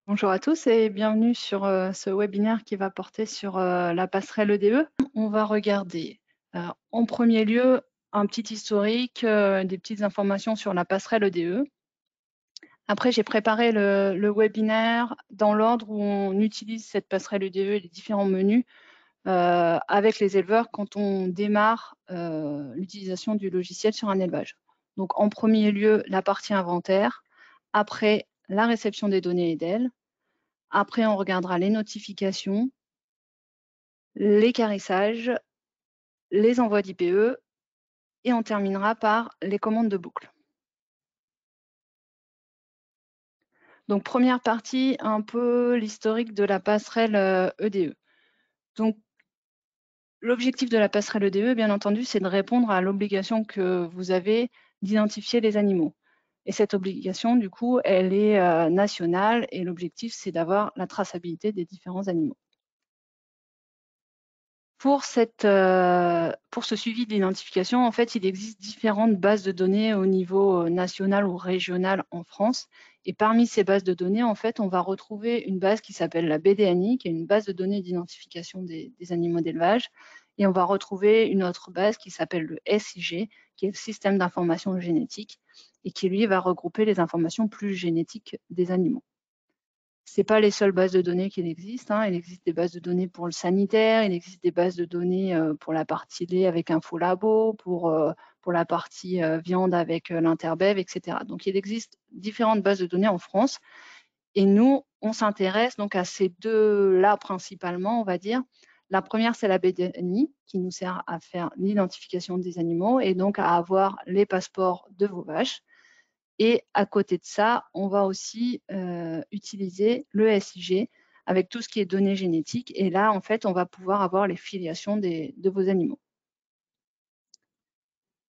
Bonjour à tous et bienvenue sur ce webinaire qui va porter sur la passerelle EDE. On va regarder en premier lieu un petit historique, des petites informations sur la passerelle EDE. Après, j'ai préparé le webinaire dans l'ordre où on utilise cette passerelle EDE et les différents menus avec les éleveurs quand on démarre l'utilisation du logiciel sur un élevage. Donc en premier lieu, la partie inventaire, après la réception des données EDEL. Après, on regardera les notifications, les carissages, les envois d'IPE et on terminera par les commandes de boucle. Donc, première partie, un peu l'historique de la passerelle EDE. Donc, l'objectif de la passerelle EDE, bien entendu, c'est de répondre à l'obligation que vous avez d'identifier les animaux. Et cette obligation, du coup, elle est nationale et l'objectif, c'est d'avoir la traçabilité des différents animaux. Pour ce suivi de l'identification, en fait, il existe différentes bases de données au niveau national ou régional en France. Et parmi ces bases de données, en fait, on va retrouver une base qui s'appelle la BDNI, qui est une base de données d'identification des animaux d'élevage. Et on va retrouver une autre base qui s'appelle le SIG, qui est le système d'information génétique, et qui, lui, va regrouper les informations plus génétiques des animaux. Ce n'est pas les seules bases de données qu'il existe, hein. Il existe des bases de données pour le sanitaire, il existe des bases de données pour la partie lait avec InfoLabo, pour la partie viande avec l'Interbev, etc. Donc, il existe différentes bases de données en France. Et nous, on s'intéresse donc à ces deux-là principalement, on va dire. La première, c'est la BDNI, qui nous sert à faire l'identification des animaux et donc à avoir les passeports de vos vaches. Et à côté de ça, on va aussi utiliser le SIG avec tout ce qui est données génétiques. Et là, en fait, on va pouvoir avoir les filiations de vos animaux.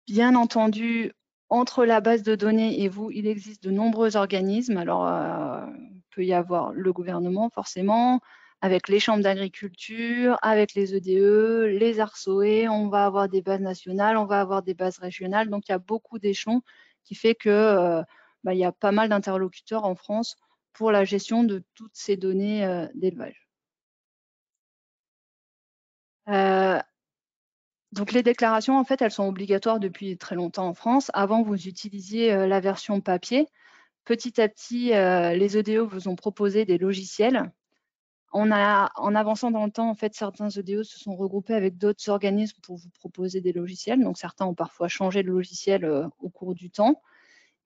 Bien entendu, entre la base de données et vous, il existe de nombreux organismes. Alors, il peut y avoir le gouvernement, forcément, avec les chambres d'agriculture, avec les EDE, les ARSOE, on va avoir des bases nationales, on va avoir des bases régionales. Donc, il y a beaucoup d'échelons qui fait que il y a pas mal d'interlocuteurs en France pour la gestion de toutes ces données d'élevage. Donc les déclarations, en fait, elles sont obligatoires depuis très longtemps en France. Avant, vous utilisiez la version papier. Petit à petit, les EDO vous ont proposé des logiciels. En avançant dans le temps, en fait, certains EDO se sont regroupés avec d'autres organismes pour vous proposer des logiciels. Donc certains ont parfois changé de logiciel au cours du temps.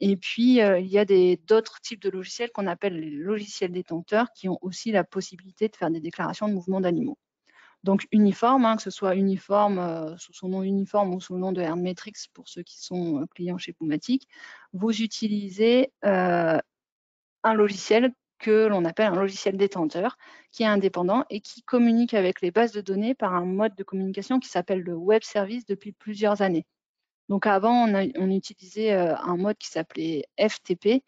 Et puis, il y a d'autres types de logiciels qu'on appelle les logiciels détenteurs qui ont aussi la possibilité de faire des déclarations de mouvements d'animaux. Donc uniforme, hein, que ce soit uniforme sous son nom uniforme ou sous le nom de Erdmetrix pour ceux qui sont clients chez Pumatic, vous utilisez un logiciel que l'on appelle un logiciel détenteur, qui est indépendant et qui communique avec les bases de données par un mode de communication qui s'appelle le web service depuis plusieurs années. Donc avant, on utilisait un mode qui s'appelait FTP,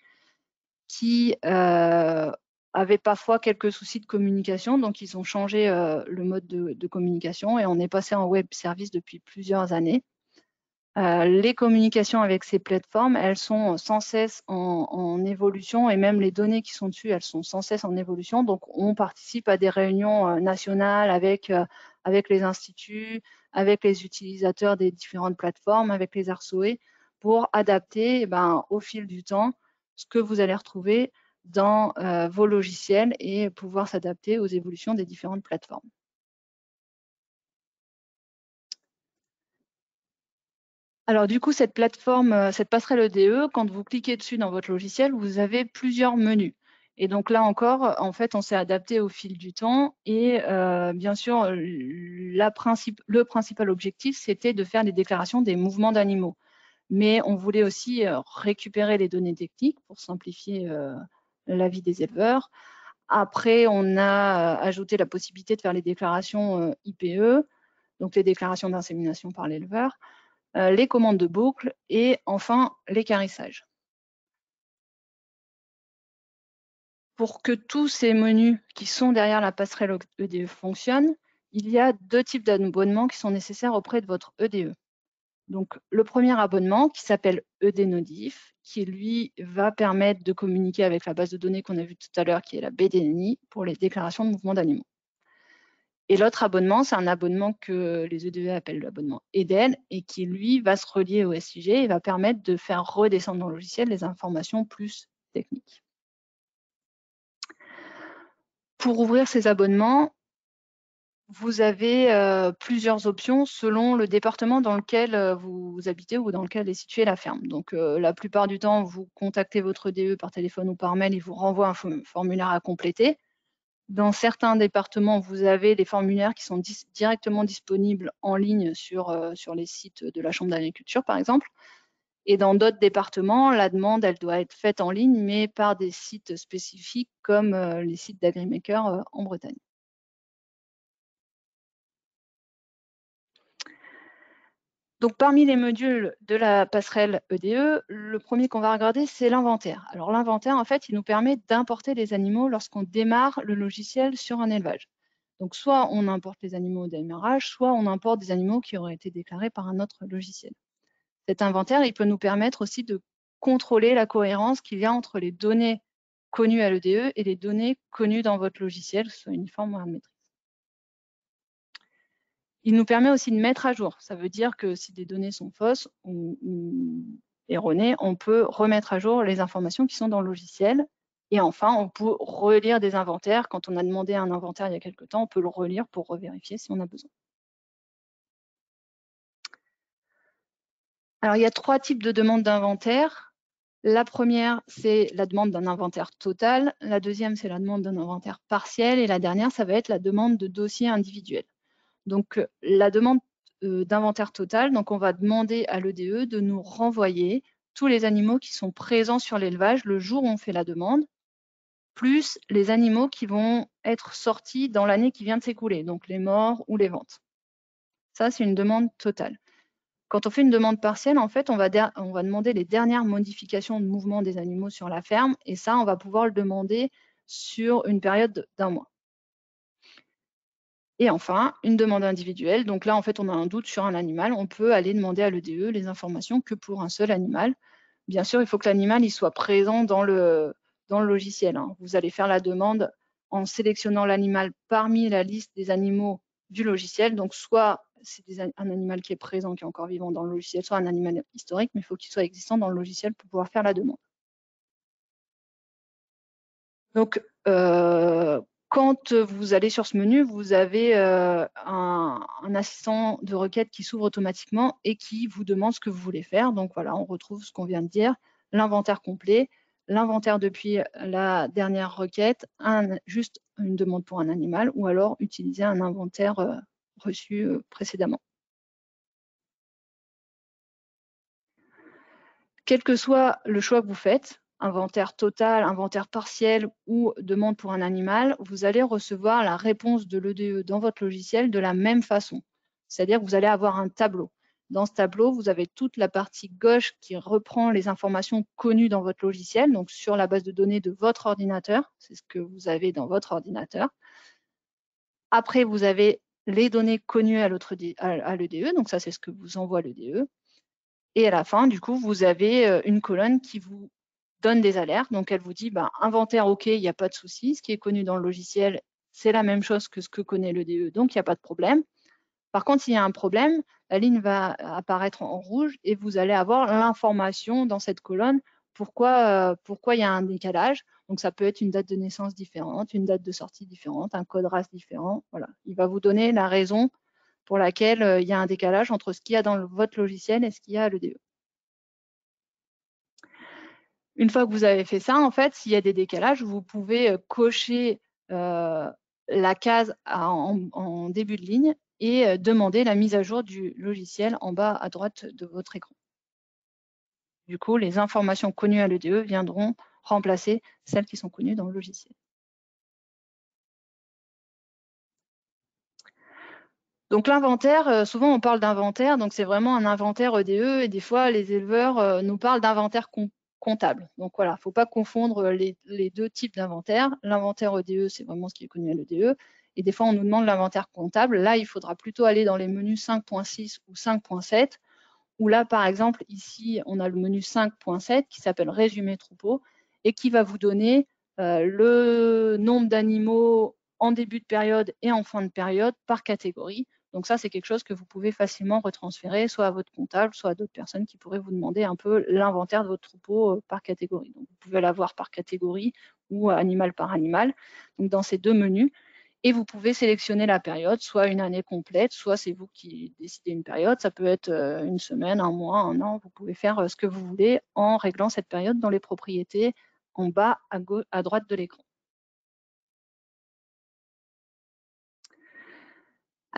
qui avaient parfois quelques soucis de communication, donc ils ont changé le mode de communication et on est passé en web service depuis plusieurs années. Les communications avec ces plateformes, elles sont sans cesse en évolution et même les données qui sont dessus, elles sont sans cesse en évolution. Donc, on participe à des réunions nationales avec les instituts, avec les utilisateurs des différentes plateformes, avec les ARSOE pour adapter au fil du temps ce que vous allez retrouver dans vos logiciels et pouvoir s'adapter aux évolutions des différentes plateformes. Alors du coup, cette plateforme, cette passerelle EDE, quand vous cliquez dessus dans votre logiciel, vous avez plusieurs menus. Et donc là encore, en fait, on s'est adapté au fil du temps. Et bien sûr, le principal objectif, c'était de faire des déclarations des mouvements d'animaux. Mais on voulait aussi récupérer les données techniques pour simplifier la vie des éleveurs. Après, on a ajouté la possibilité de faire les déclarations IPE, donc les déclarations d'insémination par l'éleveur, les commandes de boucle et enfin les carissages. Pour que tous ces menus qui sont derrière la passerelle EDE fonctionnent, il y a deux types d'abonnements qui sont nécessaires auprès de votre EDE. Donc, le premier abonnement qui s'appelle EDNodif, qui lui va permettre de communiquer avec la base de données qu'on a vue tout à l'heure, qui est la BDNI, pour les déclarations de mouvements d'animaux. Et l'autre abonnement, c'est un abonnement que les EDE appellent l'abonnement EDEN et qui, lui, va se relier au SIG et va permettre de faire redescendre dans le logiciel les informations plus techniques. Pour ouvrir ces abonnements, vous avez plusieurs options selon le département dans lequel vous habitez ou dans lequel est située la ferme. Donc, la plupart du temps, vous contactez votre DE par téléphone ou par mail, il vous renvoie un formulaire à compléter. Dans certains départements, vous avez des formulaires qui sont directement disponibles en ligne sur les sites de la Chambre d'agriculture, par exemple. Et dans d'autres départements, la demande, elle doit être faite en ligne, mais par des sites spécifiques comme les sites d'AgriMaker en Bretagne. Donc, parmi les modules de la passerelle EDE, le premier qu'on va regarder, c'est l'inventaire. Alors, l'inventaire, en fait, il nous permet d'importer les animaux lorsqu'on démarre le logiciel sur un élevage. Donc, soit on importe les animaux au démarrage, soit on importe des animaux qui auraient été déclarés par un autre logiciel. Cet inventaire, il peut nous permettre aussi de contrôler la cohérence qu'il y a entre les données connues à l'EDE et les données connues dans votre logiciel, que ce soit uniforme ou à maîtrise. Il nous permet aussi de mettre à jour. Ça veut dire que si des données sont fausses ou erronées, on peut remettre à jour les informations qui sont dans le logiciel. Et enfin, on peut relire des inventaires. Quand on a demandé un inventaire il y a quelque temps, on peut le relire pour revérifier si on a besoin. Alors, il y a 3 types de demandes d'inventaire. La première, c'est la demande d'un inventaire total. La deuxième, c'est la demande d'un inventaire partiel. Et la dernière, ça va être la demande de dossier individuel. Donc, la demande d'inventaire total, donc on va demander à l'EDE de nous renvoyer tous les animaux qui sont présents sur l'élevage le jour où on fait la demande, plus les animaux qui vont être sortis dans l'année qui vient de s'écouler, donc les morts ou les ventes. Ça, c'est une demande totale. Quand on fait une demande partielle, en fait, on va demander les dernières modifications de mouvement des animaux sur la ferme, et ça, on va pouvoir le demander sur une période d'1 mois. Et enfin, une demande individuelle. Donc là, en fait, on a un doute sur un animal. On peut aller demander à l'EDE les informations que pour un seul animal. Bien sûr, il faut que l'animal soit présent dans le logiciel. Vous allez faire la demande en sélectionnant l'animal parmi la liste des animaux du logiciel. Donc, soit c'est un animal qui est présent, qui est encore vivant dans le logiciel, soit un animal historique, mais il faut qu'il soit existant dans le logiciel pour pouvoir faire la demande. Donc, quand vous allez sur ce menu, vous avez un assistant de requête qui s'ouvre automatiquement et qui vous demande ce que vous voulez faire. Donc voilà, on retrouve ce qu'on vient de dire, l'inventaire complet, l'inventaire depuis la dernière requête, juste une demande pour un animal, ou alors utiliser un inventaire reçu précédemment. Quel que soit le choix que vous faites, inventaire total, inventaire partiel ou demande pour un animal, vous allez recevoir la réponse de l'EDE dans votre logiciel de la même façon. C'est-à-dire que vous allez avoir un tableau. Dans ce tableau, vous avez toute la partie gauche qui reprend les informations connues dans votre logiciel, donc sur la base de données de votre ordinateur. C'est ce que vous avez dans votre ordinateur. Après, vous avez les données connues à l'EDE, donc ça, c'est ce que vous envoie l'EDE. Et à la fin, du coup, vous avez une colonne qui vous donne des alertes. Donc, elle vous dit, inventaire, OK, il n'y a pas de souci. Ce qui est connu dans le logiciel, c'est la même chose que ce que connaît l'EDE, donc il n'y a pas de problème. Par contre, s'il y a un problème, la ligne va apparaître en rouge et vous allez avoir l'information dans cette colonne pourquoi il y a un décalage. Donc, ça peut être une date de naissance différente, une date de sortie différente, un code race différent. Voilà. Il va vous donner la raison pour laquelle il y a un décalage entre ce qu'il y a dans votre logiciel et ce qu'il y a à l'EDE. Une fois que vous avez fait ça, en fait, s'il y a des décalages, vous pouvez cocher la case en début de ligne et demander la mise à jour du logiciel en bas à droite de votre écran. Du coup, les informations connues à l'EDE viendront remplacer celles qui sont connues dans le logiciel. Donc l'inventaire, souvent on parle d'inventaire, donc c'est vraiment un inventaire EDE et des fois les éleveurs nous parlent d'inventaire comptable. Donc voilà, il ne faut pas confondre les deux types d'inventaire. L'inventaire EDE, c'est vraiment ce qui est connu à l'EDE. Et des fois, on nous demande l'inventaire comptable. Là, il faudra plutôt aller dans les menus 5.6 ou 5.7 où là, par exemple, ici, on a le menu 5.7 qui s'appelle Résumé troupeau et qui va vous donner le nombre d'animaux en début de période et en fin de période par catégorie. Donc ça, c'est quelque chose que vous pouvez facilement retransférer soit à votre comptable, soit à d'autres personnes qui pourraient vous demander un peu l'inventaire de votre troupeau par catégorie. Donc, vous pouvez l'avoir par catégorie ou animal par animal, donc dans ces deux menus. Et vous pouvez sélectionner la période, soit une année complète, soit c'est vous qui décidez une période. Ça peut être une semaine, un mois, un an. Vous pouvez faire ce que vous voulez en réglant cette période dans les propriétés en bas à droite de l'écran.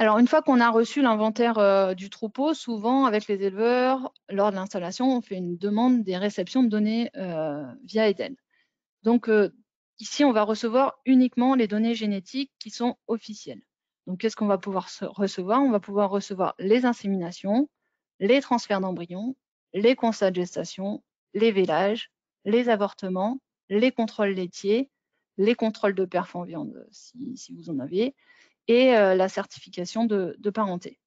Alors, une fois qu'on a reçu l'inventaire du troupeau, souvent avec les éleveurs, lors de l'installation, on fait une demande des réceptions de données via Edel. Donc, ici, on va recevoir uniquement les données génétiques qui sont officielles. Donc, qu'est-ce qu'on va pouvoir recevoir? On va pouvoir recevoir les inséminations, les transferts d'embryons, les constats de gestation, les vélages, les avortements, les contrôles laitiers, les contrôles de perf en viande si vous en avez, et la certification de parenté.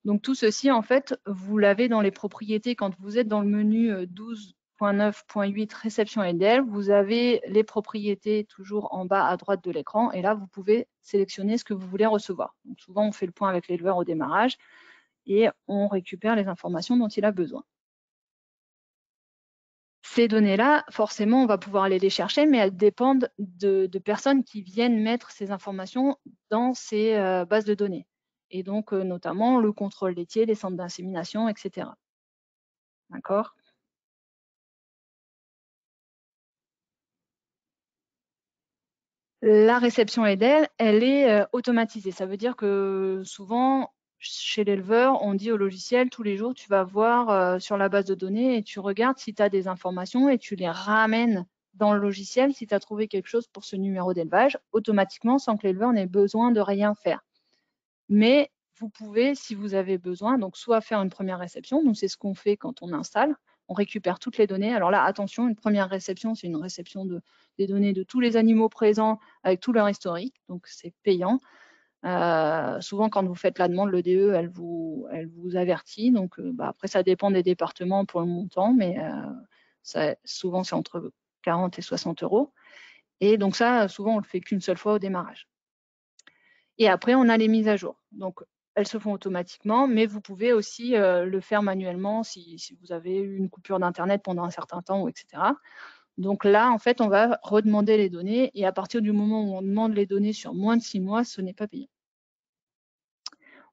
Donc tout ceci, en fait, vous l'avez dans les propriétés quand vous êtes dans le menu 12.9.8 réception Edel. Vous avez les propriétés toujours en bas à droite de l'écran et là, vous pouvez sélectionner ce que vous voulez recevoir. Donc souvent, on fait le point avec l'éleveur au démarrage et on récupère les informations dont il a besoin. Ces données-là, forcément, on va pouvoir aller les chercher, mais elles dépendent de personnes qui viennent mettre ces informations dans ces bases de données. Et donc, notamment, le contrôle laitier, les centres d'insémination, etc. D'accord? La réception Edel, elle est automatisée. Ça veut dire que souvent, chez l'éleveur, on dit au logiciel, tous les jours, tu vas voir sur la base de données et tu regardes si tu as des informations et tu les ramènes dans le logiciel si tu as trouvé quelque chose pour ce numéro d'élevage, automatiquement, sans que l'éleveur n'ait besoin de rien faire. Mais vous pouvez, si vous avez besoin, donc soit faire une première réception, donc c'est ce qu'on fait quand on installe, on récupère toutes les données. Alors là, attention, une première réception, c'est une réception des données de tous les animaux présents avec tout leur historique, donc c'est payant. Souvent, quand vous faites la demande, l'EDE, elle vous avertit. Donc, après, ça dépend des départements pour le montant, mais souvent, c'est entre 40 et 60 €. Et donc ça, souvent, on le fait qu'une seule fois au démarrage. Et après, on a les mises à jour. Donc, elles se font automatiquement, mais vous pouvez aussi le faire manuellement si vous avez eu une coupure d'Internet pendant un certain temps, etc. Donc là, en fait, on va redemander les données et à partir du moment où on demande les données sur moins de 6 mois, ce n'est pas payant.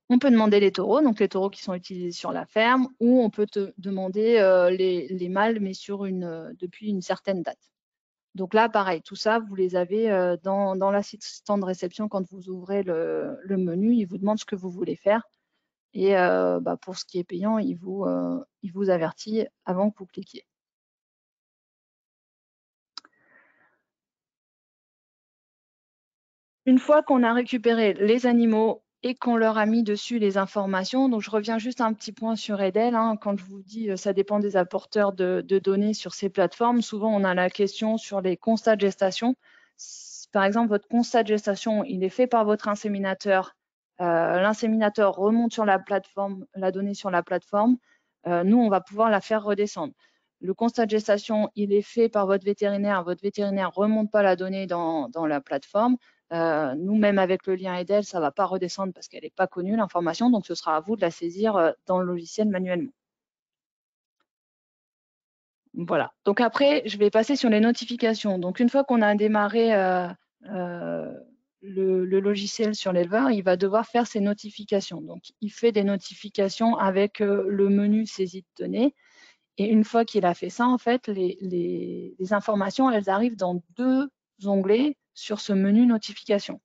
On peut demander les taureaux, donc les taureaux qui sont utilisés sur la ferme, ou on peut te demander les mâles, mais depuis une certaine date. Donc là, pareil, tout ça, vous les avez dans l'assistant de réception quand vous ouvrez le menu. Il vous demande ce que vous voulez faire. Et pour ce qui est payant, il vous avertit avant que vous cliquiez. Une fois qu'on a récupéré les animaux et qu'on leur a mis dessus les informations, donc je reviens juste un petit point sur Edel. Quand je vous dis ça dépend des apporteurs de données sur ces plateformes, souvent on a la question sur les constats de gestation. Par exemple, votre constat de gestation, il est fait par votre inséminateur. L'inséminateur remonte sur la plateforme, la donnée sur la plateforme. Nous, on va pouvoir la faire redescendre. Le constat de gestation, il est fait par votre vétérinaire remonte pas la donnée dans la plateforme. Nous, même avec le lien Edel, ça ne va pas redescendre parce qu'elle n'est pas connue, l'information, donc ce sera à vous de la saisir dans le logiciel manuellement. Voilà. Donc après, je vais passer sur les notifications. Donc une fois qu'on a démarré le logiciel sur l'éleveur, il va devoir faire ses notifications. Donc il fait des notifications avec le menu saisie de données. Et une fois qu'il a fait ça, en fait, les informations, elles arrivent dans deux onglets sur ce menu notification.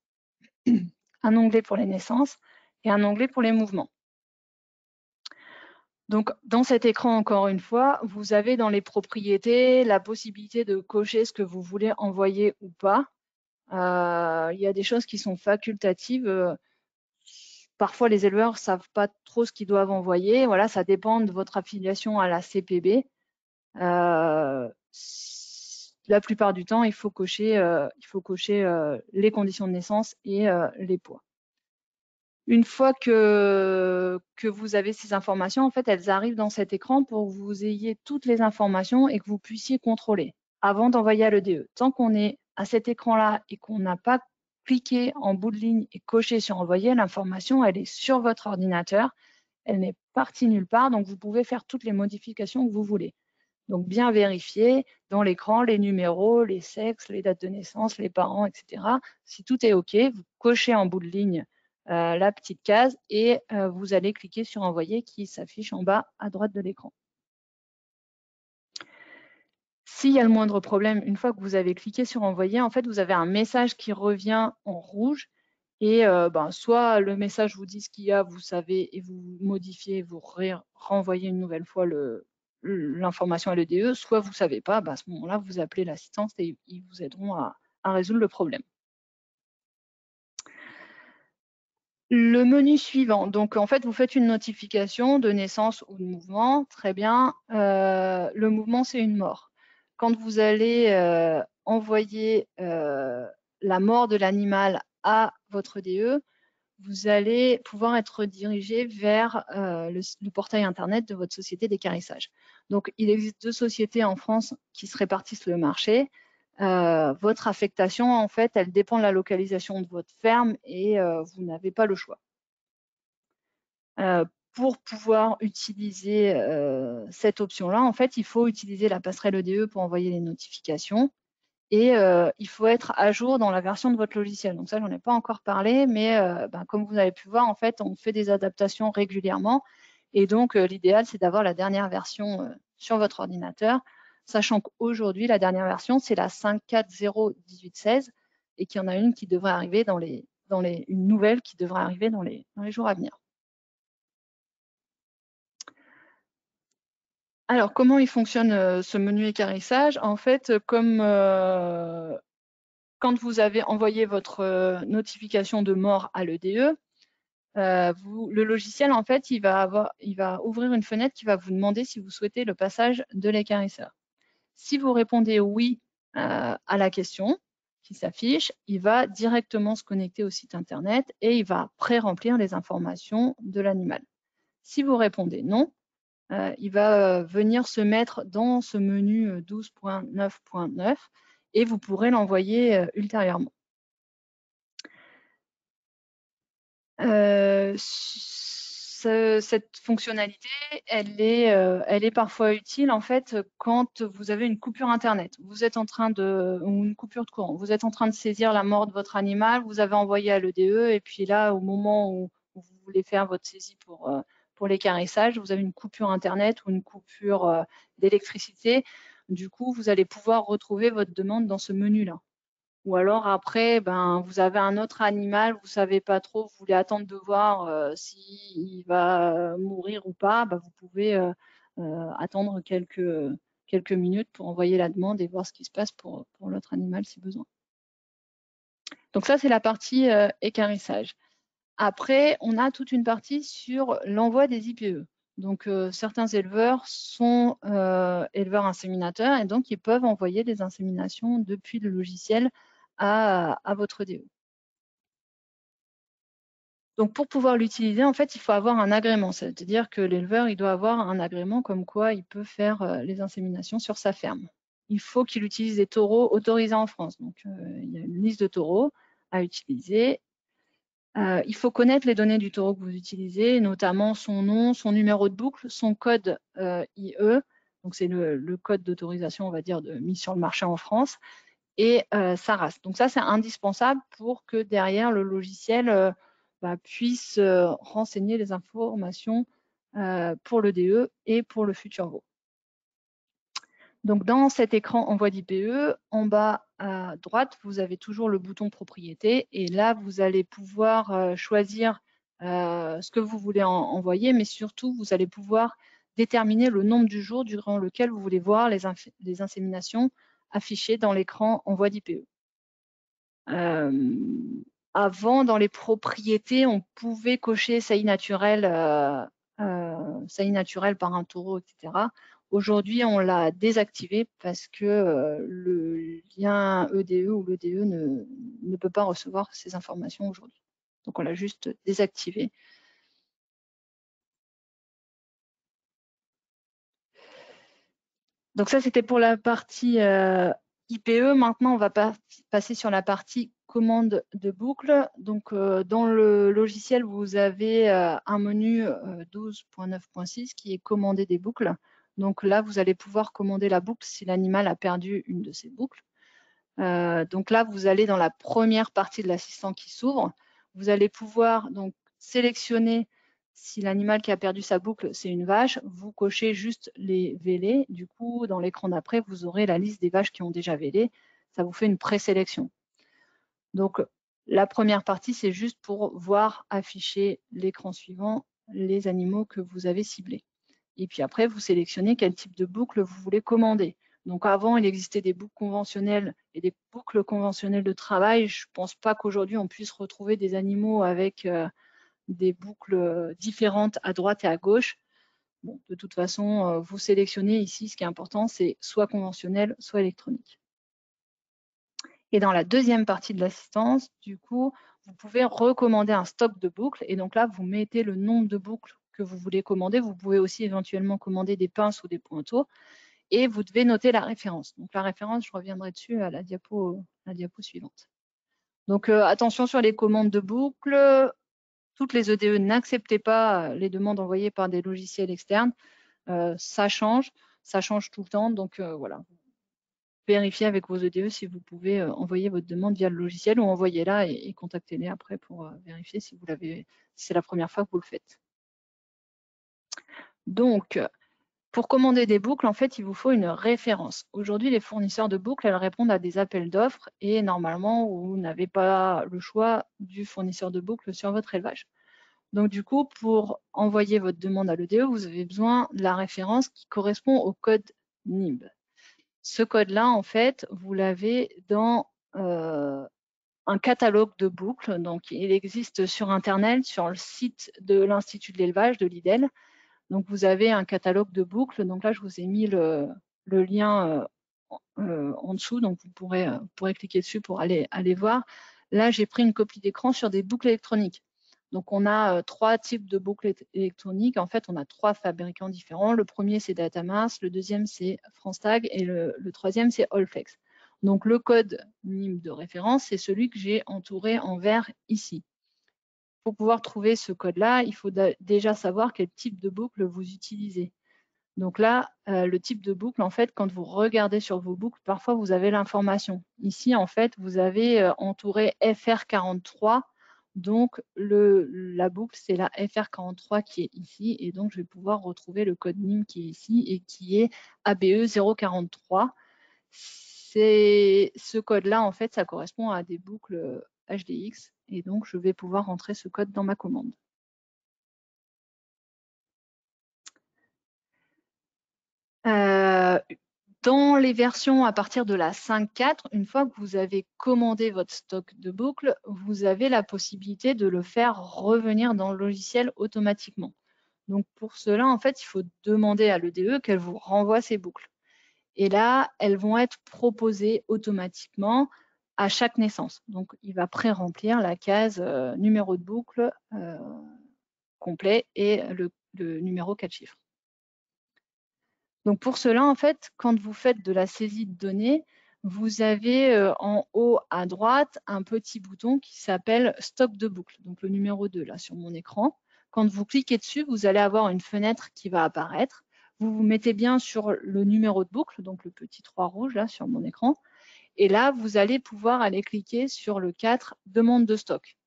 Un onglet pour les naissances et un onglet pour les mouvements. Donc, dans cet écran, encore une fois, vous avez dans les propriétés la possibilité de cocher ce que vous voulez envoyer ou pas. Il y a des choses qui sont facultatives. Parfois, les éleveurs ne savent pas trop ce qu'ils doivent envoyer. Voilà, ça dépend de votre affiliation à la CPB. La plupart du temps, il faut cocher les conditions de naissance et les poids. Une fois que vous avez ces informations, en fait, elles arrivent dans cet écran pour que vous ayez toutes les informations et que vous puissiez contrôler avant d'envoyer à l'EDE. Tant qu'on est à cet écran-là et qu'on n'a pas cliqué en bout de ligne et coché sur envoyer, l'information, elle est sur votre ordinateur, elle n'est partie nulle part, donc vous pouvez faire toutes les modifications que vous voulez. Donc, bien vérifier dans l'écran les numéros, les sexes, les dates de naissance, les parents, etc. Si tout est OK, vous cochez en bout de ligne la petite case et vous allez cliquer sur envoyer qui s'affiche en bas à droite de l'écran. S'il y a le moindre problème, une fois que vous avez cliqué sur envoyer, en fait, vous avez un message qui revient en rouge et soit le message vous dit ce qu'il y a, vous savez, et vous modifiez, vous renvoyez une nouvelle fois l'information à l'EDE, soit vous ne savez pas, à ce moment-là, vous appelez l'assistance et ils vous aideront à résoudre le problème. Le menu suivant, donc en fait, vous faites une notification de naissance ou de mouvement, très bien. Le mouvement, c'est une mort. Quand vous allez envoyer la mort de l'animal à votre DE, vous allez pouvoir être redirigé vers le portail Internet de votre société d'équarrissage. Donc, il existe 2 sociétés en France qui se répartissent le marché. Votre affectation, en fait, elle dépend de la localisation de votre ferme et vous n'avez pas le choix. Pour pouvoir utiliser cette option-là, en fait, il faut utiliser la passerelle EDE pour envoyer les notifications et il faut être à jour dans la version de votre logiciel. Donc ça, j'en ai pas encore parlé, mais comme vous avez pu voir, en fait, on fait des adaptations régulièrement et donc l'idéal, c'est d'avoir la dernière version sur votre ordinateur, sachant qu'aujourd'hui, la dernière version, c'est la 5.4.0.18.16 et qu'il y en a une qui devrait arriver une nouvelle qui devrait arriver dans les jours à venir. Alors, comment il fonctionne ce menu équarrissage? En fait, comme quand vous avez envoyé votre notification de mort à l'EDE, le logiciel, en fait, il va ouvrir une fenêtre qui va vous demander si vous souhaitez le passage de l'équarrisseur. Si vous répondez oui à la question qui s'affiche, il va directement se connecter au site internet et il va pré-remplir les informations de l'animal. Si vous répondez non, il va venir se mettre dans ce menu 12.9.9 et vous pourrez l'envoyer ultérieurement. Cette fonctionnalité, elle est parfois utile en fait quand vous avez une coupure internet. Vous êtes en train ou une coupure de courant. Vous êtes en train de saisir la mort de votre animal, vous avez envoyé à l'EDE et puis là, au moment où vous voulez faire votre saisie pour l'équarrissage, vous avez une coupure internet ou une coupure d'électricité. Du coup, vous allez pouvoir retrouver votre demande dans ce menu-là. Ou alors après, vous avez un autre animal, vous ne savez pas trop, vous voulez attendre de voir s'il va mourir ou pas, vous pouvez attendre quelques minutes pour envoyer la demande et voir ce qui se passe pour l'autre animal si besoin. Donc ça, c'est la partie équarrissage. Après, on a toute une partie sur l'envoi des IPE. Donc, certains éleveurs sont éleveurs inséminateurs et donc ils peuvent envoyer des inséminations depuis le logiciel à votre DE. Donc, pour pouvoir l'utiliser, en fait, il faut avoir un agrément. C'est-à-dire que l'éleveur, il doit avoir un agrément comme quoi il peut faire les inséminations sur sa ferme. Il faut qu'il utilise des taureaux autorisés en France. Donc, il y a une liste de taureaux à utiliser. Il faut connaître les données du taureau que vous utilisez, notamment son nom, son numéro de boucle, son code IE, donc c'est le code d'autorisation, on va dire, de mise sur le marché en France, et sa race. Donc ça, c'est indispensable pour que derrière le logiciel puisse renseigner les informations pour le DE et pour le futur veau. Donc, dans cet écran envoi d'IPE, en bas à droite, vous avez toujours le bouton propriété. Et là, vous allez pouvoir choisir ce que vous voulez envoyer, mais surtout, vous allez pouvoir déterminer le nombre du jour durant lequel vous voulez voir les inséminations affichées dans l'écran envoi d'IPE. Avant, dans les propriétés, on pouvait cocher saillie naturelle par un taureau, etc. Aujourd'hui, on l'a désactivé parce que le lien EDE ou l'EDE ne peut pas recevoir ces informations aujourd'hui. Donc, on l'a juste désactivé. Donc ça, c'était pour la partie IPE. Maintenant, on va passer sur la partie commande de boucle. Donc, dans le logiciel, vous avez un menu 12.9.6 qui est commander des boucles. Donc là, vous allez pouvoir commander la boucle si l'animal a perdu une de ses boucles. Donc là, vous allez dans la première partie de l'assistant qui s'ouvre. Vous allez pouvoir donc sélectionner si l'animal qui a perdu sa boucle, c'est une vache. Vous cochez juste les vélés. Du coup, dans l'écran d'après, vous aurez la liste des vaches qui ont déjà vélé. Ça vous fait une présélection. Donc, la première partie, c'est juste pour voir afficher l'écran suivant les animaux que vous avez ciblés. Et puis après, vous sélectionnez quel type de boucle vous voulez commander. Donc avant, il existait des boucles conventionnelles et des boucles conventionnelles de travail. Je ne pense pas qu'aujourd'hui, on puisse retrouver des animaux avec des boucles différentes à droite et à gauche. Bon, de toute façon, vous sélectionnez ici, ce qui est important, c'est soit conventionnel, soit électronique. Et dans la deuxième partie de l'assistance, du coup, vous pouvez recommander un stock de boucles. Et donc là, vous mettez le nombre de boucles que vous voulez commander. Vous pouvez aussi éventuellement commander des pinces ou des pointeaux. Et vous devez noter la référence. Donc la référence, je reviendrai dessus à la diapo suivante. Donc attention sur les commandes de boucles. Toutes les EDE n'acceptez pas les demandes envoyées par des logiciels externes. Ça change tout le temps. Donc voilà, vérifiez avec vos EDE si vous pouvez envoyer votre demande via le logiciel ou envoyez-la et contactez-les après pour vérifier si c'est la première fois que vous le faites. Donc, pour commander des boucles, en fait, il vous faut une référence. Aujourd'hui, les fournisseurs de boucles, elles répondent à des appels d'offres et normalement, vous n'avez pas le choix du fournisseur de boucles sur votre élevage. Donc, du coup, pour envoyer votre demande à l'EDE, vous avez besoin de la référence qui correspond au code NIB. Ce code-là, en fait, vous l'avez dans un catalogue de boucles. Donc, il existe sur Internet, sur le site de l'Institut de l'élevage, de l'IDEL. Donc, vous avez un catalogue de boucles. Donc là, je vous ai mis le lien en dessous. Donc, vous pourrez cliquer dessus pour aller voir. Là, j'ai pris une copie d'écran sur des boucles électroniques. Donc, on a 3 types de boucles électroniques. En fait, on a 3 fabricants différents. Le premier, c'est Datamass. Le deuxième, c'est FranceTag. Et le troisième, c'est Allflex. Donc, le code NIM de référence, c'est celui que j'ai entouré en vert ici. Pour pouvoir trouver ce code-là, il faut déjà savoir quel type de boucle vous utilisez. Donc là, le type de boucle, en fait, quand vous regardez sur vos boucles, parfois vous avez l'information. Ici, en fait, vous avez entouré FR43. Donc, la boucle, c'est la FR43 qui est ici. Et donc, je vais pouvoir retrouver le code NIM qui est ici et qui est ABE043. Ce code-là, en fait, ça correspond à des boucles HDX. Et donc, je vais pouvoir rentrer ce code dans ma commande. Dans les versions à partir de la 5.4, une fois que vous avez commandé votre stock de boucles, vous avez la possibilité de le faire revenir dans le logiciel automatiquement. Donc, pour cela, en fait, il faut demander à l'EDE qu'elle vous renvoie ces boucles. Et là, elles vont être proposées automatiquement à chaque naissance. Donc, il va pré-remplir la case numéro de boucle complet et le numéro 4 chiffres. Donc, pour cela, en fait, quand vous faites de la saisie de données, vous avez en haut à droite un petit bouton qui s'appelle « Stock de boucle », donc le numéro 2 là sur mon écran. Quand vous cliquez dessus, vous allez avoir une fenêtre qui va apparaître. Vous vous mettez bien sur le numéro de boucle, donc le petit 3 rouge là sur mon écran. Et là, vous allez pouvoir aller cliquer sur le 4 « Demande de stock ».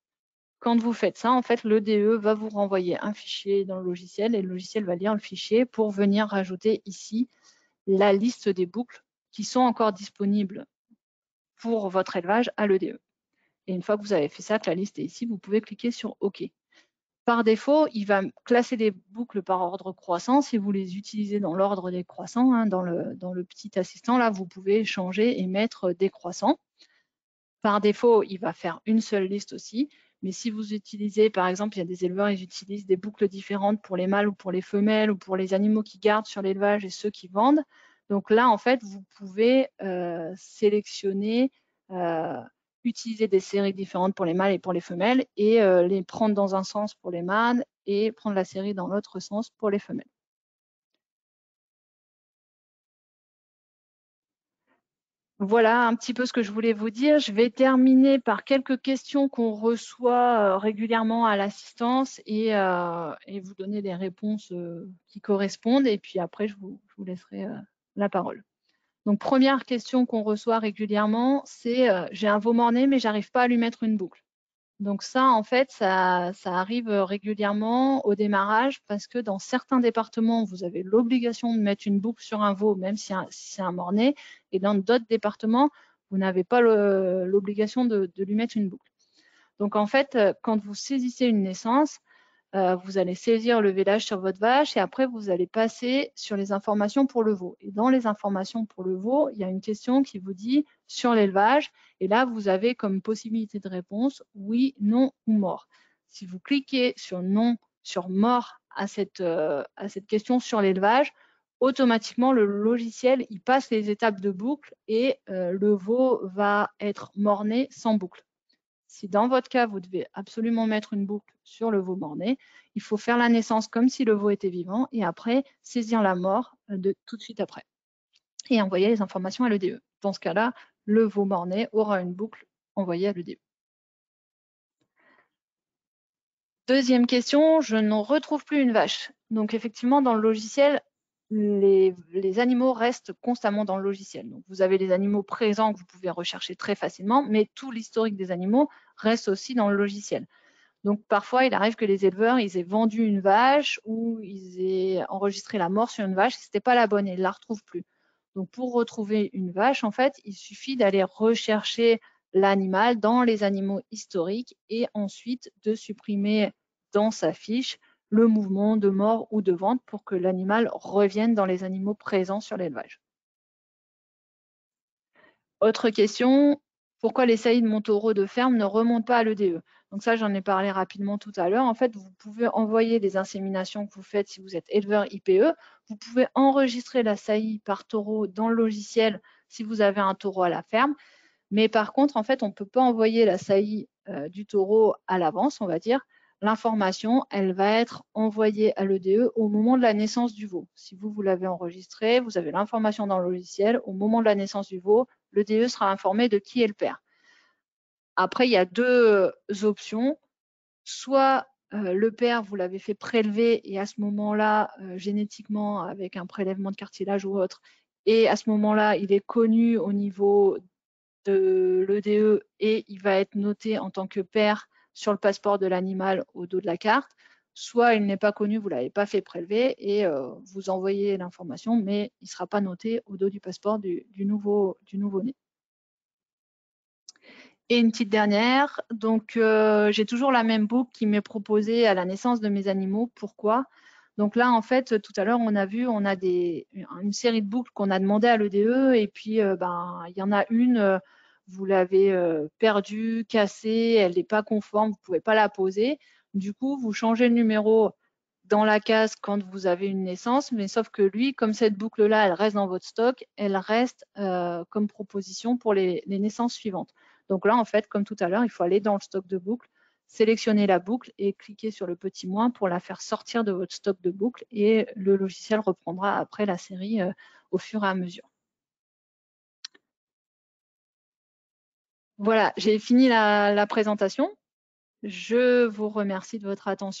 Quand vous faites ça, en fait, l'EDE va vous renvoyer un fichier dans le logiciel et le logiciel va lire le fichier pour venir rajouter ici la liste des boucles qui sont encore disponibles pour votre élevage à l'EDE. Et une fois que vous avez fait ça, que la liste est ici, vous pouvez cliquer sur OK. Par défaut, il va classer les boucles par ordre croissant. Si vous les utilisez dans l'ordre décroissant, hein, dans le petit assistant, là, vous pouvez changer et mettre décroissant. Par défaut, il va faire une seule liste aussi. Mais si vous utilisez, par exemple, il y a des éleveurs, ils utilisent des boucles différentes pour les mâles ou pour les femelles ou pour les animaux qui gardent sur l'élevage et ceux qui vendent. Donc là, en fait, vous pouvez sélectionner utiliser des séries différentes pour les mâles et pour les femelles et les prendre dans un sens pour les mâles et prendre la série dans l'autre sens pour les femelles. Voilà un petit peu ce que je voulais vous dire. Je vais terminer par quelques questions qu'on reçoit régulièrement à l'assistance et vous donner les réponses qui correspondent. Et puis après, je vous laisserai la parole. Donc, première question qu'on reçoit régulièrement, c'est j'ai un veau mort-né, mais j'arrive pas à lui mettre une boucle. Donc ça, en fait, ça arrive régulièrement au démarrage parce que dans certains départements, vous avez l'obligation de mettre une boucle sur un veau, même si c'est un mort-né, et dans d'autres départements, vous n'avez pas l'obligation de lui mettre une boucle. Donc en fait, quand vous saisissez une naissance, vous allez saisir le village sur votre vache et après, vous allez passer sur les informations pour le veau. Et dans les informations pour le veau, il y a une question qui vous dit sur l'élevage. Et là, vous avez comme possibilité de réponse oui, non ou mort. Si vous cliquez sur non, sur mort à cette question sur l'élevage, automatiquement, le logiciel, il passe les étapes de boucle et le veau va être mort-né sans boucle. Si dans votre cas, vous devez absolument mettre une boucle sur le veau mort-né, il faut faire la naissance comme si le veau était vivant et après saisir la mort tout de suite après et envoyer les informations à l'EDE. Dans ce cas-là, le veau mort-né aura une boucle envoyée à l'EDE. Deuxième question, je ne retrouve plus une vache. Donc effectivement, dans le logiciel, les animaux restent constamment dans le logiciel. Donc vous avez les animaux présents que vous pouvez rechercher très facilement, mais tout l'historique des animaux reste aussi dans le logiciel. Donc parfois, il arrive que les éleveurs, ils aient vendu une vache ou ils aient enregistré la mort sur une vache, ce n'était pas la bonne et ils ne la retrouvent plus. Donc pour retrouver une vache, en fait, il suffit d'aller rechercher l'animal dans les animaux historiques et ensuite de supprimer dans sa fiche le mouvement de mort ou de vente pour que l'animal revienne dans les animaux présents sur l'élevage. Autre question, pourquoi les saillies de mon taureau de ferme ne remontent pas à l'EDE? Donc ça, j'en ai parlé rapidement tout à l'heure. En fait, vous pouvez envoyer les inséminations que vous faites si vous êtes éleveur IPE. Vous pouvez enregistrer la saillie par taureau dans le logiciel si vous avez un taureau à la ferme. Mais par contre, en fait, on ne peut pas envoyer la saillie du taureau à l'avance, on va dire. L'information, elle va être envoyée à l'EDE au moment de la naissance du veau. Si vous l'avez enregistré, vous avez l'information dans le logiciel. Au moment de la naissance du veau, l'EDE sera informé de qui est le père. Après, il y a deux options. Soit le père, vous l'avez fait prélever et à ce moment-là, génétiquement, avec un prélèvement de cartilage ou autre, et à ce moment-là, il est connu au niveau de l'EDE et il va être noté en tant que père sur le passeport de l'animal au dos de la carte. Soit il n'est pas connu, vous ne l'avez pas fait prélever et vous envoyez l'information, mais il ne sera pas noté au dos du passeport du nouveau-né. Et une petite dernière, donc j'ai toujours la même boucle qui m'est proposée à la naissance de mes animaux. Pourquoi? Donc là, en fait, tout à l'heure, on a vu, on a une série de boucles qu'on a demandé à l'EDE et puis il y en a une, vous l'avez perdue, cassée, elle n'est pas conforme, vous ne pouvez pas la poser. Du coup, vous changez le numéro dans la case quand vous avez une naissance, mais sauf que lui, comme cette boucle-là, elle reste dans votre stock, elle reste comme proposition pour les naissances suivantes. Donc là, en fait, comme tout à l'heure, il faut aller dans le stock de boucles, sélectionner la boucle et cliquer sur le petit moins pour la faire sortir de votre stock de boucles et le logiciel reprendra après la série au fur et à mesure. Voilà, j'ai fini la présentation. Je vous remercie de votre attention.